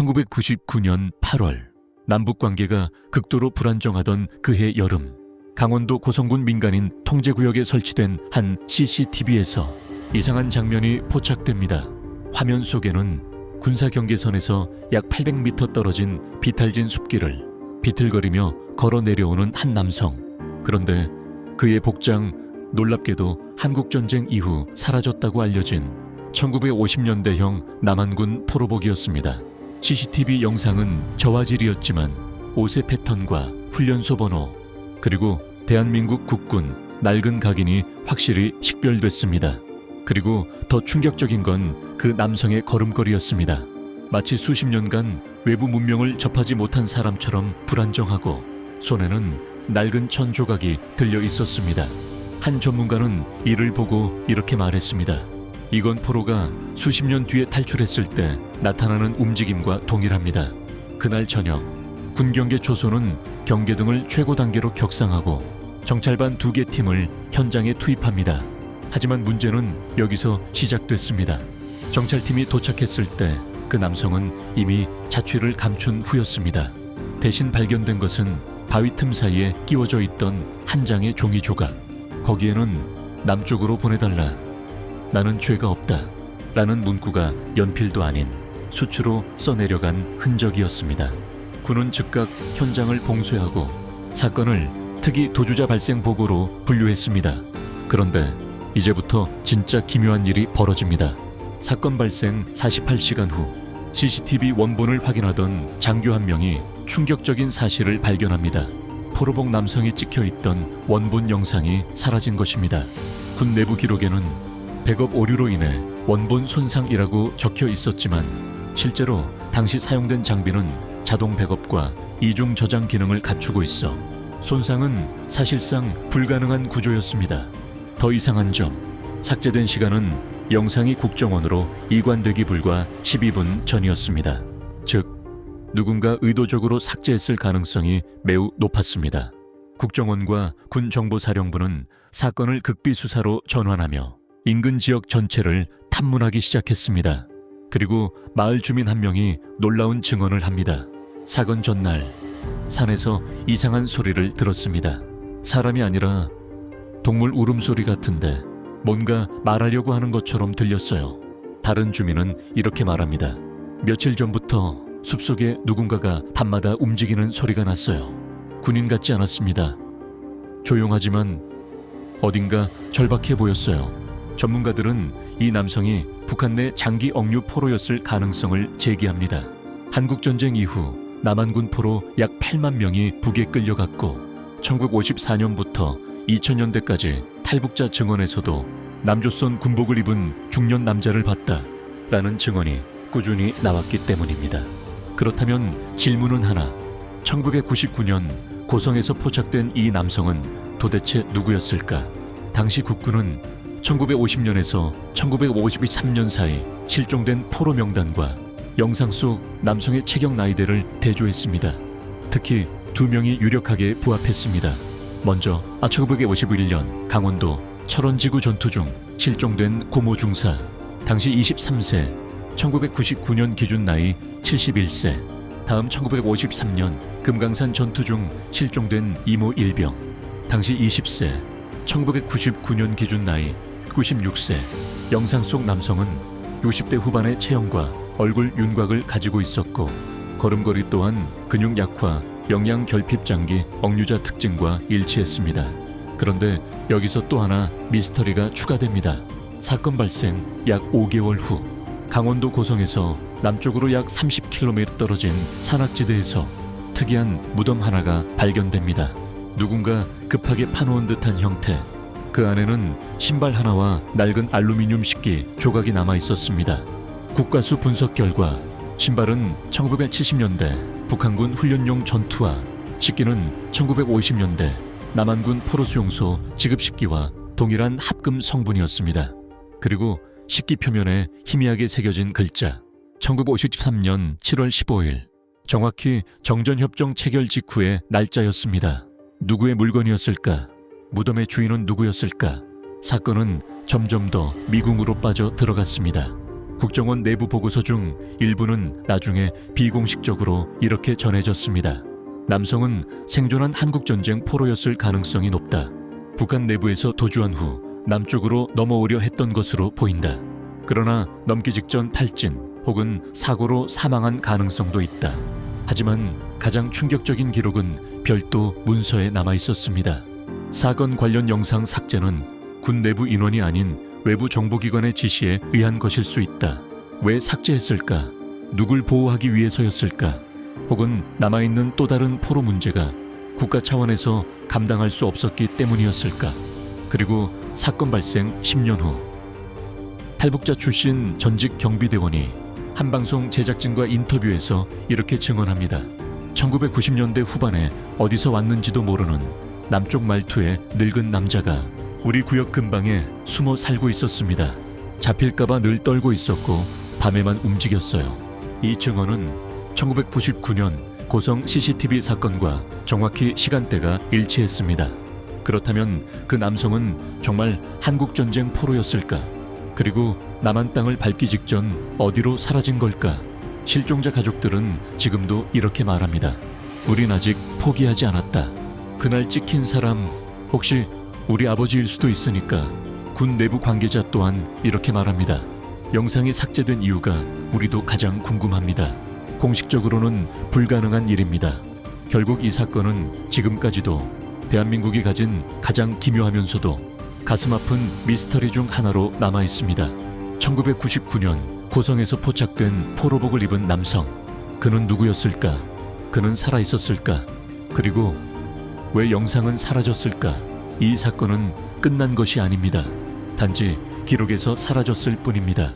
1999년 8월, 남북관계가 극도로 불안정하던 그해 여름, 강원도 고성군 민간인 통제구역에 설치된 한 CCTV에서 이상한 장면이 포착됩니다. 화면 속에는 군사경계선에서 약 800m 떨어진 비탈진 숲길을 비틀거리며 걸어 내려오는 한 남성. 그런데 그의 복장, 놀랍게도 한국전쟁 이후 사라졌다고 알려진 1950년대형 남한군 포로복이었습니다. CCTV 영상은 저화질이었지만 옷의 패턴과 훈련소 번호, 그리고 대한민국 국군 낡은 각인이 확실히 식별됐습니다. 그리고 더 충격적인 건 그 남성의 걸음걸이였습니다. 마치 수십 년간 외부 문명을 접하지 못한 사람처럼 불안정하고 손에는 낡은 천 조각이 들려 있었습니다. 한 전문가는 이를 보고 이렇게 말했습니다. 이건 포로가 수십 년 뒤에 탈출했을 때 나타나는 움직임과 동일합니다. 그날 저녁, 군경계 초소는 경계등을 최고 단계로 격상하고 정찰반 2개 팀을 현장에 투입합니다. 하지만 문제는 여기서 시작됐습니다. 정찰팀이 도착했을 때 그 남성은 이미 자취를 감춘 후였습니다. 대신 발견된 것은 바위 틈 사이에 끼워져 있던 한 장의 종이 조각. 거기에는 남쪽으로 보내달라, 나는 죄가 없다 라는 문구가 연필도 아닌 수치로 써내려간 흔적이었습니다. 군은 즉각 현장을 봉쇄하고 사건을 특이 도주자 발생 보고로 분류했습니다. 그런데 이제부터 진짜 기묘한 일이 벌어집니다. 사건 발생 48시간 후 CCTV 원본을 확인하던 장교 한 명이 충격적인 사실을 발견합니다. 포로복 남성이 찍혀있던 원본 영상이 사라진 것입니다. 군 내부 기록에는 백업 오류로 인해 원본 손상이라고 적혀 있었지만 실제로 당시 사용된 장비는 자동 백업과 이중 저장 기능을 갖추고 있어 손상은 사실상 불가능한 구조였습니다. 더 이상한 점, 삭제된 시간은 영상이 국정원으로 이관되기 불과 12분 전이었습니다. 즉, 누군가 의도적으로 삭제했을 가능성이 매우 높았습니다. 국정원과 군정보사령부는 사건을 극비수사로 전환하며 인근 지역 전체를 탐문하기 시작했습니다. 그리고 마을 주민 한 명이 놀라운 증언을 합니다. 사건 전날, 산에서 이상한 소리를 들었습니다. 사람이 아니라 동물 울음소리 같은데 뭔가 말하려고 하는 것처럼 들렸어요. 다른 주민은 이렇게 말합니다. 며칠 전부터 숲속에 누군가가 밤마다 움직이는 소리가 났어요. 군인 같지 않았습니다. 조용하지만 어딘가 절박해 보였어요. 전문가들은 이 남성이 북한 내 장기 억류 포로였을 가능성을 제기합니다. 한국전쟁 이후 남한군 포로 약 8만 명이 북에 끌려갔고 1954년부터 2000년대까지 탈북자 증언에서도 남조선 군복을 입은 중년 남자를 봤다라는 증언이 꾸준히 나왔기 때문입니다. 그렇다면 질문은 하나, 1999년 고성에서 포착된 이 남성은 도대체 누구였을까? 당시 국군은 1950년에서 1953년 사이 실종된 포로 명단과 영상 속 남성의 체격 나이대를 대조했습니다. 특히 2명이 유력하게 부합했습니다. 먼저 1951년 강원도 철원지구 전투 중 실종된 고모 중사, 당시 23세, 1999년 기준 나이 71세. 다음 1953년 금강산 전투 중 실종된 이모 일병, 당시 20세, 1999년 기준 나이 96세. 영상 속 남성은 60대 후반의 체형과 얼굴 윤곽을 가지고 있었고 걸음걸이 또한 근육 약화, 영양 결핍 장기 억류자 특징과 일치했습니다. 그런데 여기서 또 하나 미스터리가 추가됩니다. 사건 발생 약 5개월 후 강원도 고성에서 남쪽으로 약 30km 떨어진 산악지대에서 특이한 무덤 하나가 발견됩니다. 누군가 급하게 파놓은 듯한 형태. 그 안에는 신발 하나와 낡은 알루미늄 식기 조각이 남아 있었습니다. 국가수 분석 결과 신발은 1970년대 북한군 훈련용 전투화, 식기는 1950년대 남한군 포로수용소 지급식기와 동일한 합금 성분이었습니다. 그리고 식기 표면에 희미하게 새겨진 글자, 1953년 7월 15일, 정확히 정전협정 체결 직후의 날짜였습니다. 누구의 물건이었을까? 무덤의 주인은 누구였을까? 사건은 점점 더 미궁으로 빠져 들어갔습니다. 국정원 내부 보고서 중 일부는 나중에 비공식적으로 이렇게 전해졌습니다. 남성은 생존한 한국전쟁 포로였을 가능성이 높다. 북한 내부에서 도주한 후 남쪽으로 넘어오려 했던 것으로 보인다. 그러나 넘기 직전 탈진 혹은 사고로 사망한 가능성도 있다. 하지만 가장 충격적인 기록은 별도 문서에 남아 있었습니다. 사건 관련 영상 삭제는 군 내부 인원이 아닌 외부 정보기관의 지시에 의한 것일 수 있다. 왜 삭제했을까? 누굴 보호하기 위해서였을까? 혹은 남아있는 또 다른 포로 문제가 국가 차원에서 감당할 수 없었기 때문이었을까? 그리고 사건 발생 10년 후 탈북자 출신 전직 경비대원이 한 방송 제작진과 인터뷰에서 이렇게 증언합니다. 1990년대 후반에 어디서 왔는지도 모르는 남쪽 말투의 늙은 남자가 우리 구역 근방에 숨어 살고 있었습니다. 잡힐까봐 늘 떨고 있었고 밤에만 움직였어요. 이 증언은 1999년 고성 CCTV 사건과 정확히 시간대가 일치했습니다. 그렇다면 그 남성은 정말 한국전쟁 포로였을까? 그리고 남한 땅을 밟기 직전 어디로 사라진 걸까? 실종자 가족들은 지금도 이렇게 말합니다. 우린 아직 포기하지 않았다. 그날 찍힌 사람 혹시 우리 아버지일 수도 있으니까. 군 내부 관계자 또한 이렇게 말합니다. 영상이 삭제된 이유가 우리도 가장 궁금합니다. 공식적으로는 불가능한 일입니다. 결국 이 사건은 지금까지도 대한민국이 가진 가장 기묘하면서도 가슴 아픈 미스터리 중 하나로 남아 있습니다. 1999년 고성에서 포착된 포로복을 입은 남성. 그는 누구였을까? 그는 살아 있었을까? 그리고 왜 영상은 사라졌을까? 이 사건은 끝난 것이 아닙니다. 단지 기록에서 사라졌을 뿐입니다.